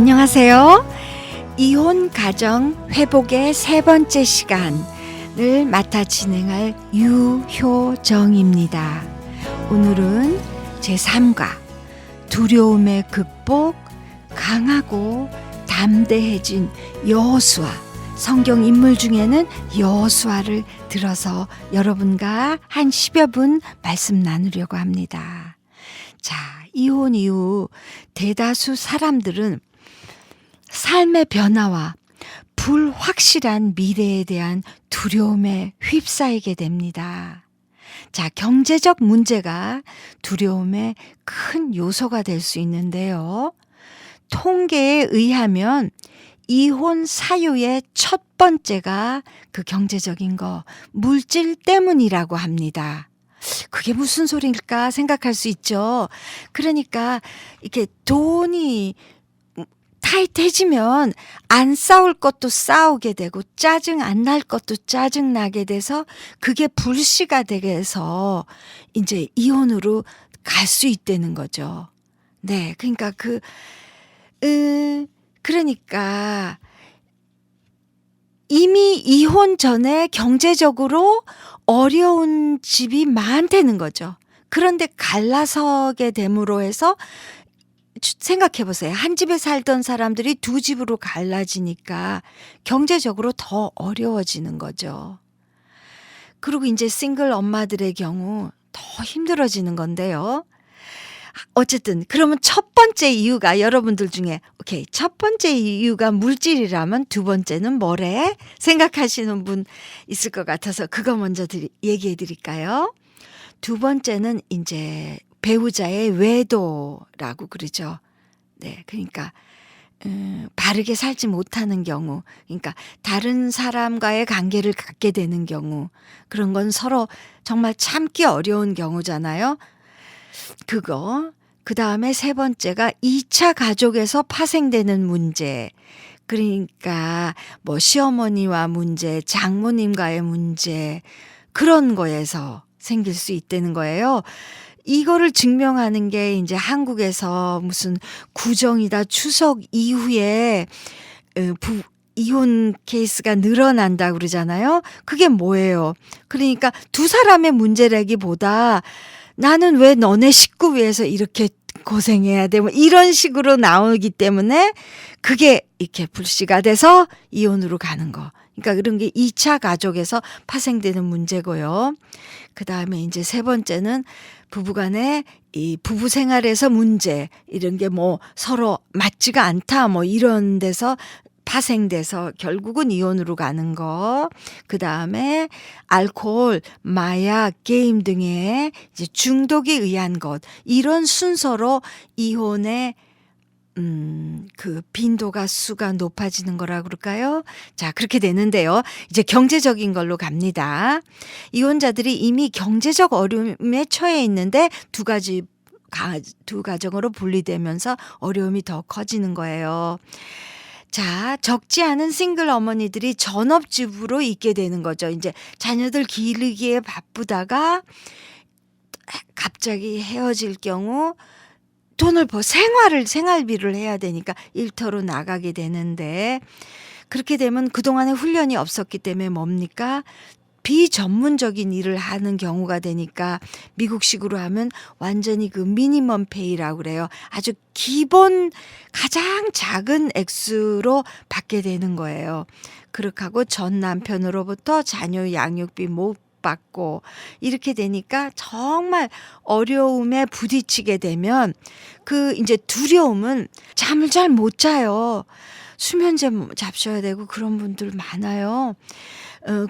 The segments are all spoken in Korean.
안녕하세요. 이혼 가정 회복의 세 번째 시간을 맡아 진행할 유효정입니다. 오늘은 제3과 두려움의 극복, 강하고 담대해진 여호수아, 성경 인물 중에는 여호수아를 들어서 여러분과 한 10여 분 말씀 나누려고 합니다. 자, 이혼 이후 대다수 사람들은 삶의 변화와 불확실한 미래에 대한 두려움에 휩싸이게 됩니다. 자, 경제적 문제가 두려움의 큰 요소가 될 수 있는데요. 통계에 의하면 이혼 사유의 첫 번째가 그 경제적인 거, 물질 때문이라고 합니다. 그게 무슨 소리일까 생각할 수 있죠. 그러니까 이렇게 돈이 타이트해지면 안 싸울 것도 싸우게 되고 짜증 안 날 것도 짜증 나게 돼서 그게 불씨가 돼서 이제 이혼으로 갈 수 있다는 거죠. 네, 그러니까 그러니까 이미 이혼 전에 경제적으로 어려운 집이 많다는 거죠. 그런데 갈라서게 됨으로 해서 생각해 보세요. 한 집에 살던 사람들이 두 집으로 갈라지니까 경제적으로 더 어려워지는 거죠. 그리고 이제 싱글 엄마들의 경우 더 힘들어지는 건데요. 어쨌든 그러면 첫 번째 이유가 여러분들 중에 오케이, 첫 번째 이유가 물질이라면 두 번째는 뭐래? 생각하시는 분 있을 것 같아서 그거 먼저 얘기해 드릴까요? 두 번째는 이제 배우자의 외도라고 그러죠. 네, 그러니까 바르게 살지 못하는 경우, 그러니까 다른 사람과의 관계를 갖게 되는 경우, 그런 건 서로 정말 참기 어려운 경우잖아요. 그거. 그 다음에 세 번째가 2차 가족에서 파생되는 문제. 그러니까 뭐 시어머니와 문제, 장모님과의 문제, 그런 거에서 생길 수 있다는 거예요. 이거를 증명하는 게 이제 한국에서 무슨 구정이다 추석 이후에 이혼 케이스가 늘어난다 그러잖아요. 그게 뭐예요? 그러니까 두 사람의 문제라기보다 나는 왜 너네 식구 위해서 이렇게 고생해야 돼? 뭐 이런 식으로 나오기 때문에 그게 이렇게 불씨가 돼서 이혼으로 가는 거. 그러니까 그런 게 2차 가족에서 파생되는 문제고요. 그 다음에 이제 세 번째는 부부간의 이 부부 생활에서 문제, 이런 게 뭐 서로 맞지가 않다 뭐 이런 데서 파생돼서 결국은 이혼으로 가는 거. 그 다음에 알코올, 마약, 게임 등의 이제 중독에 의한 것. 이런 순서로 이혼의 그 빈도가 수가 높아지는 거라 그럴까요? 자, 그렇게 되는데요. 이제 경제적인 걸로 갑니다. 이혼자들이 이미 경제적 어려움에 처해 있는데 두 가정으로 분리되면서 어려움이 더 커지는 거예요. 자, 적지 않은 싱글 어머니들이 전업주부로 있게 되는 거죠. 이제 자녀들 기르기에 바쁘다가 갑자기 헤어질 경우 돈을 생활비를 해야 되니까 일터로 나가게 되는데, 그렇게 되면 그동안에 훈련이 없었기 때문에 뭡니까? 비전문적인 일을 하는 경우가 되니까 미국식으로 하면 완전히 그 미니멈 페이라고 그래요. 아주 기본 가장 작은 액수로 받게 되는 거예요. 그렇게 하고 전 남편으로부터 자녀 양육비 못 받고 이렇게 되니까 정말 어려움에 부딪히게 되면 그 이제 두려움은 잠을 잘 못 자요. 수면제 잡셔야 되고 그런 분들 많아요.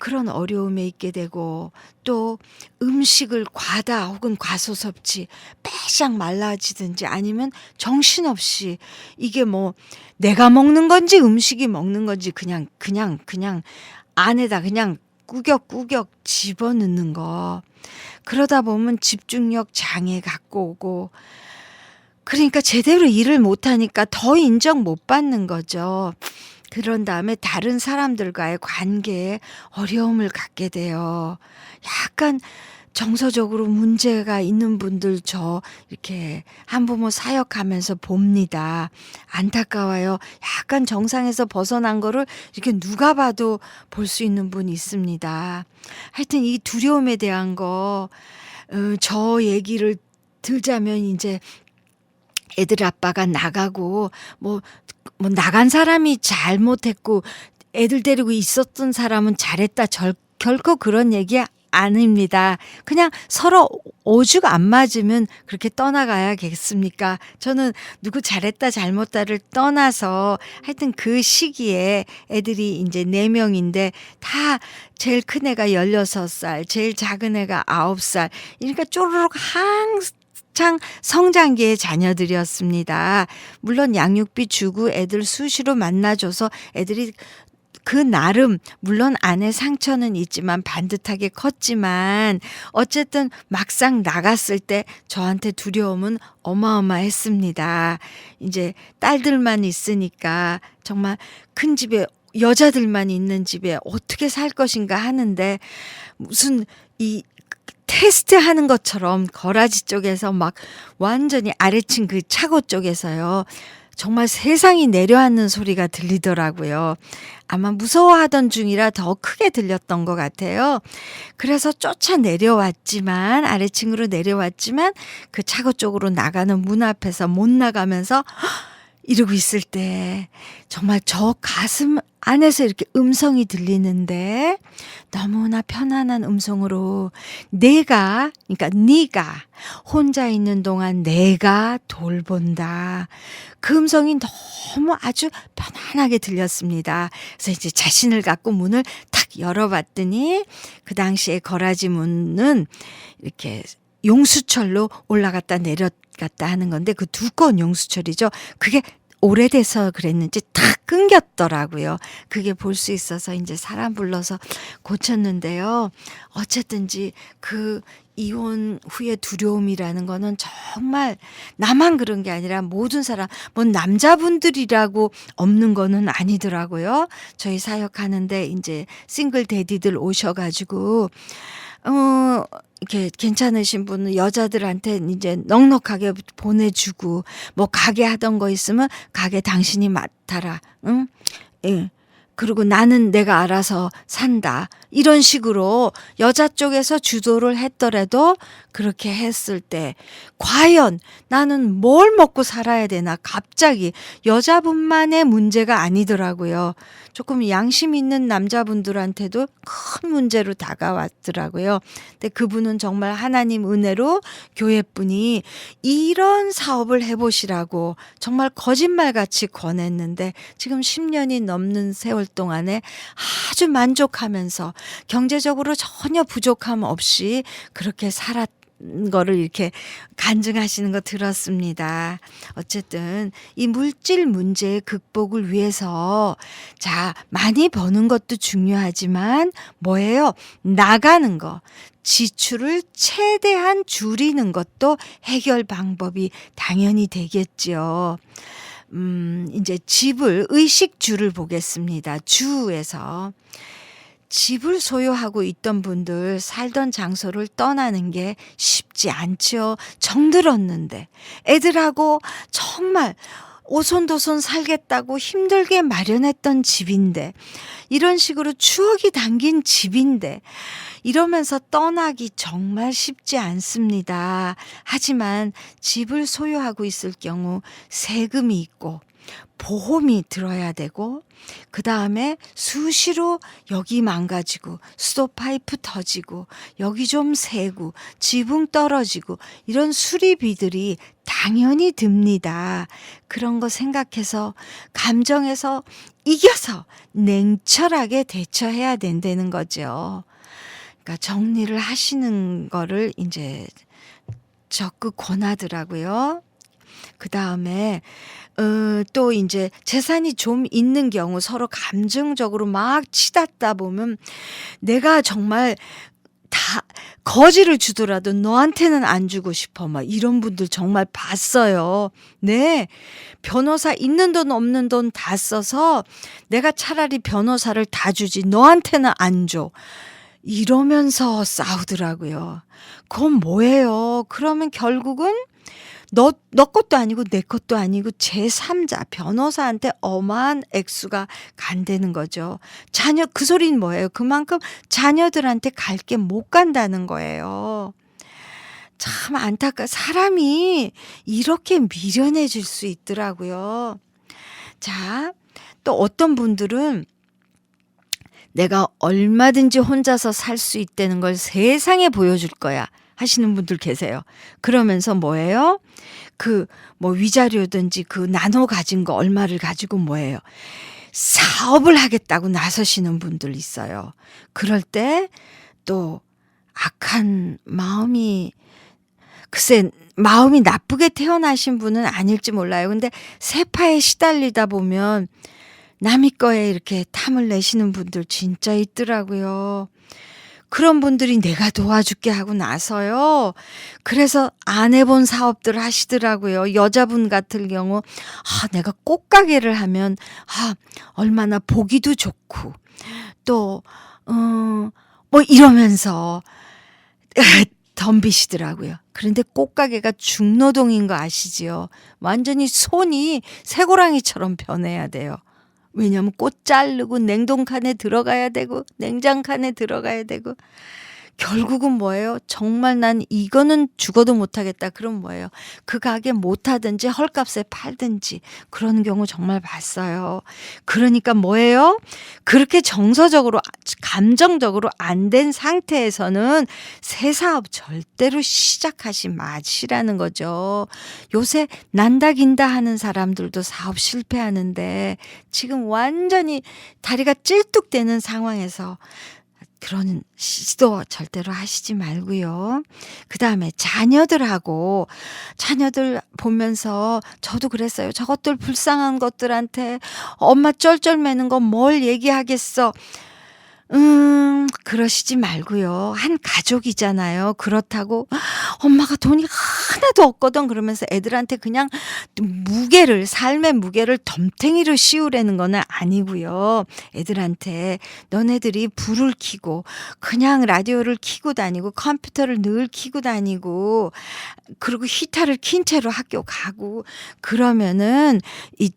그런 어려움에 있게 되고 또 음식을 과다 혹은 과소섭취 빼샥 말라지든지 아니면 정신없이 이게 뭐 내가 먹는 건지 음식이 먹는 건지 그냥 안에다 그냥 꾸역꾸역 집어넣는 거. 그러다 보면 집중력 장애 갖고 오고, 그러니까 제대로 일을 못하니까 더 인정 못 받는 거죠. 그런 다음에 다른 사람들과의 관계에 어려움을 갖게 돼요. 약간 정서적으로 문제가 있는 분들 저 이렇게 한부모 사역하면서 봅니다. 안타까워요. 약간 정상에서 벗어난 거를 이렇게 누가 봐도 볼 수 있는 분이 있습니다. 하여튼 이 두려움에 대한 저 얘기를 들자면 이제 애들 아빠가 나가고 뭐 나간 사람이 잘못했고 애들 데리고 있었던 사람은 잘했다. 결코 그런 얘기 아닙니다. 그냥 서로 오죽 안 맞으면 그렇게 떠나가야겠습니까? 저는 누구 잘했다 잘못다를 떠나서 하여튼 그 시기에 애들이 이제 4명인데 다 제일 큰 애가 16살, 제일 작은 애가 9살. 그러니까 쪼르륵 한창 성장기의 자녀들이었습니다. 물론 양육비 주고 애들 수시로 만나줘서 애들이 그 나름 물론 안에 상처는 있지만 반듯하게 컸지만 어쨌든 막상 나갔을 때 저한테 두려움은 어마어마했습니다. 이제 딸들만 있으니까 정말 큰 집에 여자들만 있는 집에 어떻게 살 것인가 하는데 무슨 이 테스트 하는 것처럼 거라지 쪽에서 막 완전히 아래층 그 차고 쪽에서요. 정말 세상이 내려앉는 소리가 들리더라고요. 아마 무서워하던 중이라 더 크게 들렸던 것 같아요. 그래서 쫓아 내려왔지만 아래층으로 내려왔지만 그 차고 쪽으로 나가는 문 앞에서 못 나가면서 이러고 있을 때 정말 저 가슴 안에서 이렇게 음성이 들리는데 너무나 편안한 음성으로 그러니까 네가 혼자 있는 동안 내가 돌본다. 그 음성이 너무 아주 편안하게 들렸습니다. 그래서 이제 자신을 갖고 문을 탁 열어봤더니 그 당시에 거라지 문은 이렇게 용수철로 올라갔다 내려갔다 하는 건데 그 두꺼운 용수철이죠. 그게 오래돼서 그랬는지 탁 끊겼더라고요. 그게 볼 수 있어서 이제 사람 불러서 고쳤는데요. 어쨌든지 그 이혼 후의 두려움이라는 거는 정말 나만 그런 게 아니라 모든 사람, 뭐 남자분들이라고 없는 거는 아니더라고요. 저희 사역하는데 이제 싱글 데디들 오셔가지고 이렇게 괜찮으신 분은 여자들한테 이제 넉넉하게 보내주고 뭐 가게 하던 거 있으면 가게 당신이 맡아라. 응? 예. 그리고 나는 내가 알아서 산다. 이런 식으로 여자 쪽에서 주도를 했더라도 그렇게 했을 때 과연 나는 뭘 먹고 살아야 되나 갑자기 여자분만의 문제가 아니더라고요. 조금 양심 있는 남자분들한테도 큰 문제로 다가왔더라고요. 근데 그분은 정말 하나님 은혜로 교회분이 이런 사업을 해보시라고 정말 거짓말같이 권했는데 지금 10년이 넘는 세월 동안에 아주 만족하면서 경제적으로 전혀 부족함 없이 그렇게 살았 거를 이렇게 간증하시는 거 들었습니다. 어쨌든 이 물질 문제의 극복을 위해서 자 많이 버는 것도 중요하지만 뭐예요? 나가는 거. 지출을 최대한 줄이는 것도 해결 방법이 당연히 되겠지요. 이제 의식주를 보겠습니다. 주에서. 집을 소유하고 있던 분들 살던 장소를 떠나는 게 쉽지 않죠. 정들었는데 애들하고 정말 오손도손 살겠다고 힘들게 마련했던 집인데 이런 식으로 추억이 담긴 집인데 이러면서 떠나기 정말 쉽지 않습니다. 하지만 집을 소유하고 있을 경우 세금이 있고 보험이 들어야 되고 그 다음에 수시로 여기 망가지고 수도 파이프 터지고 여기 좀 새고 지붕 떨어지고 이런 수리비들이 당연히 듭니다. 그런 거 생각해서 감정에서 이겨서 냉철하게 대처해야 된다는 거죠. 그러니까 정리를 하시는 거를 이제 적극 권하더라고요. 그 다음에 또 이제 재산이 좀 있는 경우 서로 감정적으로 막 치닫다 보면 내가 정말 다 거지를 주더라도 너한테는 안 주고 싶어 막 이런 분들 정말 봤어요. 네. 변호사 있는 돈 없는 돈 다 써서 내가 차라리 변호사를 다 주지 너한테는 안 줘. 이러면서 싸우더라고요. 그건 뭐예요? 그러면 결국은 너 것도 아니고 내 것도 아니고 제3자 변호사한테 어마한 액수가 간다는 거죠. 그 소리는 뭐예요? 그만큼 자녀들한테 갈 게 못 간다는 거예요. 참 사람이 이렇게 미련해질 수 있더라고요. 자, 또 어떤 분들은 내가 얼마든지 혼자서 살 수 있다는 걸 세상에 보여줄 거야 하시는 분들 계세요. 그러면서 뭐예요? 위자료든지 나눠 가진 거 얼마를 가지고 뭐예요? 사업을 하겠다고 나서시는 분들 있어요. 그럴 때 또 악한 마음이, 글쎄 마음이 나쁘게 태어나신 분은 아닐지 몰라요. 근데 세파에 시달리다 보면 남의 거에 이렇게 탐을 내시는 분들 진짜 있더라고요. 그런 분들이 내가 도와줄게 하고 나서요. 그래서 안 해본 사업들 하시더라고요. 여자분 같은 경우 내가 꽃가게를 하면 얼마나 보기도 좋고 또 이러면서 덤비시더라고요. 그런데 꽃가게가 중노동인 거 아시지요? 완전히 손이 쇠고랑이처럼 변해야 돼요. 왜냐면 꽃 자르고 냉동칸에 들어가야 되고 냉장칸에 들어가야 되고 결국은 뭐예요? 정말 난 이거는 죽어도 못하겠다. 그럼 뭐예요? 그 가게 못하든지 헐값에 팔든지 그런 경우 정말 봤어요. 그러니까 뭐예요? 그렇게 정서적으로 감정적으로 안 된 상태에서는 새 사업 절대로 시작하지 마시라는 거죠. 요새 난다 긴다 하는 사람들도 사업 실패하는데 지금 완전히 다리가 찔뚝대는 상황에서 그런 시도 절대로 하시지 말고요. 그다음에 자녀들 보면서 저도 그랬어요. 저것들 불쌍한 것들한테 엄마 쩔쩔매는 거 뭘 얘기하겠어. 그러시지 말고요. 한 가족이잖아요. 그렇다고 엄마가 돈이 하나도 없거든 그러면서 애들한테 그냥 삶의 무게를 덤탱이로 씌우라는 건 아니고요. 애들한테 너네들이 불을 켜고 그냥 라디오를 켜고 다니고 컴퓨터를 늘 켜고 다니고 그리고 히터를 킨 채로 학교 가고 그러면은 이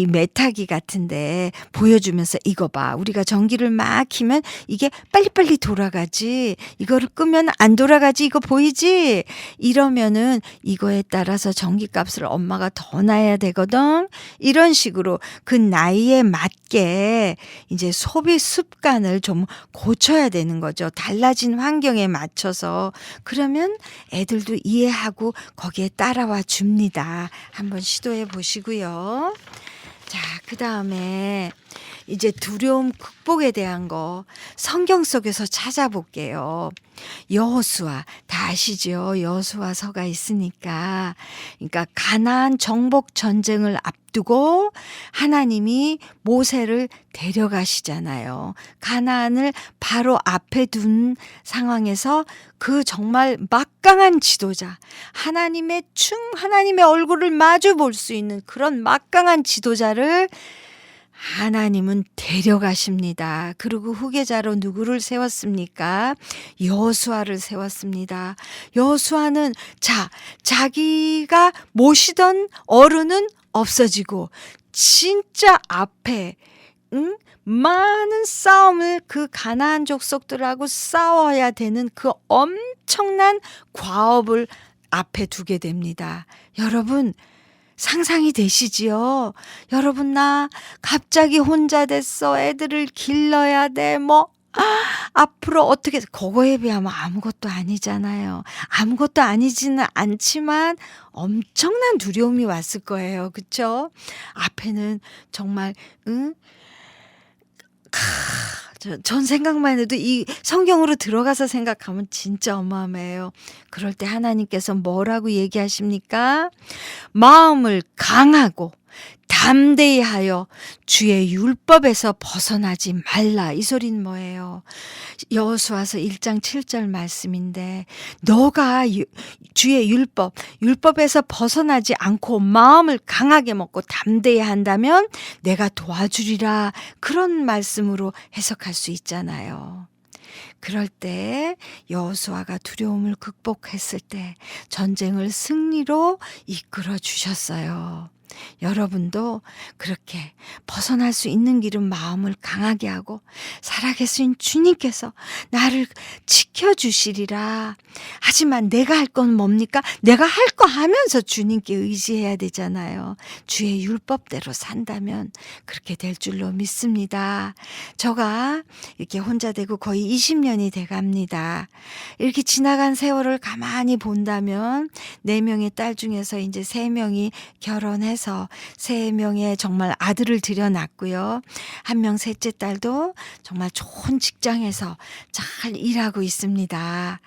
메타기 같은데 보여주면서 이거 봐. 우리가 전기를 막 키면 이게 빨리빨리 돌아가지. 이거를 끄면 안 돌아가지. 이거 보이지? 이러면은 이거에 따라서 전기값을 엄마가 더 놔야 되거든. 이런 식으로 그 나이에 맞게 이제 소비 습관을 좀 고쳐야 되는 거죠. 달라진 환경에 맞춰서. 그러면 애들도 이해하고 거기에 따라와 줍니다. 한번 시도해 보시고요. 자, 그다음에 이제 두려움 극복에 대한 거 성경 속에서 찾아볼게요. 여호수아 다 아시죠? 여호수아서가 있으니까 그러니까 가나안 정복 전쟁을 앞두고 하나님이 모세를 데려가시잖아요. 가나안을 바로 앞에 둔 상황에서 그 정말 막강한 지도자, 하나님의 얼굴을 마주 볼 수 있는 그런 막강한 지도자를 하나님은 데려가십니다. 그리고 후계자로 누구를 세웠습니까? 여호수아를 세웠습니다. 여호수아는 자기가 모시던 어른은 없어지고 진짜 앞에 많은 싸움을 그 가나안 족속들하고 싸워야 되는 그 엄청난 과업을 앞에 두게 됩니다. 여러분 상상이 되시지요? 여러분 나 갑자기 혼자 됐어. 애들을 길러야 돼. 앞으로 어떻게 그거에 비하면 아무것도 아니잖아요. 아무것도 아니지는 않지만 엄청난 두려움이 왔을 거예요. 그렇죠? 앞에는 정말 전 생각만 해도 이 성경으로 들어가서 생각하면 진짜 어마어마해요. 그럴 때 하나님께서 뭐라고 얘기하십니까? 마음을 강하고 담대히 하여 주의 율법에서 벗어나지 말라. 이 소리는 뭐예요? 여호수아서 1장 7절 말씀인데 너가 주의 율법에서 벗어나지 않고 마음을 강하게 먹고 담대히 한다면 내가 도와주리라. 그런 말씀으로 해석할 수 있잖아요. 그럴 때 여호수아가 두려움을 극복했을 때 전쟁을 승리로 이끌어 주셨어요. 여러분도 그렇게 벗어날 수 있는 길은 마음을 강하게 하고 살아계신 주님께서 나를 지켜주시리라. 하지만 내가 할 건 뭡니까? 내가 할 거 하면서 주님께 의지해야 되잖아요. 주의 율법대로 산다면 그렇게 될 줄로 믿습니다. 저가 이렇게 혼자 되고 거의 20년이 돼갑니다. 이렇게 지나간 세월을 가만히 본다면 4명의 딸 중에서 이제 3명이 결혼해서 3명의 정말 아들을 들여놨고요. 1명 셋째 딸도 정말 좋은 직장에서 잘 일하고 있습니다.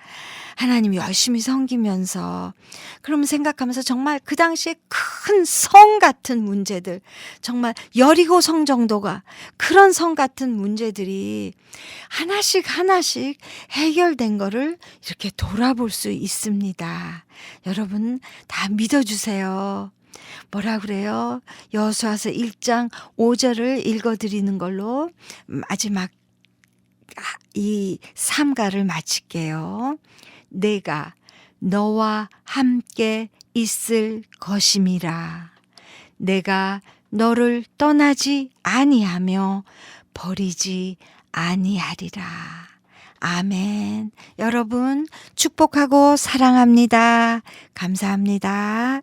하나님 열심히 섬기면서 그럼 생각하면서 정말 그 당시에 큰 성 같은 문제들, 정말 여리고 성 정도가 그런 성 같은 문제들이 하나씩 해결된 거를 이렇게 돌아볼 수 있습니다. 여러분 다 믿어주세요. 뭐라 그래요? 여호수아서 1장 5절을 읽어드리는 걸로 마지막 이 삼가를 마칠게요. 내가 너와 함께 있을 것임이라. 내가 너를 떠나지 아니하며 버리지 아니하리라. 아멘. 여러분 축복하고 사랑합니다. 감사합니다.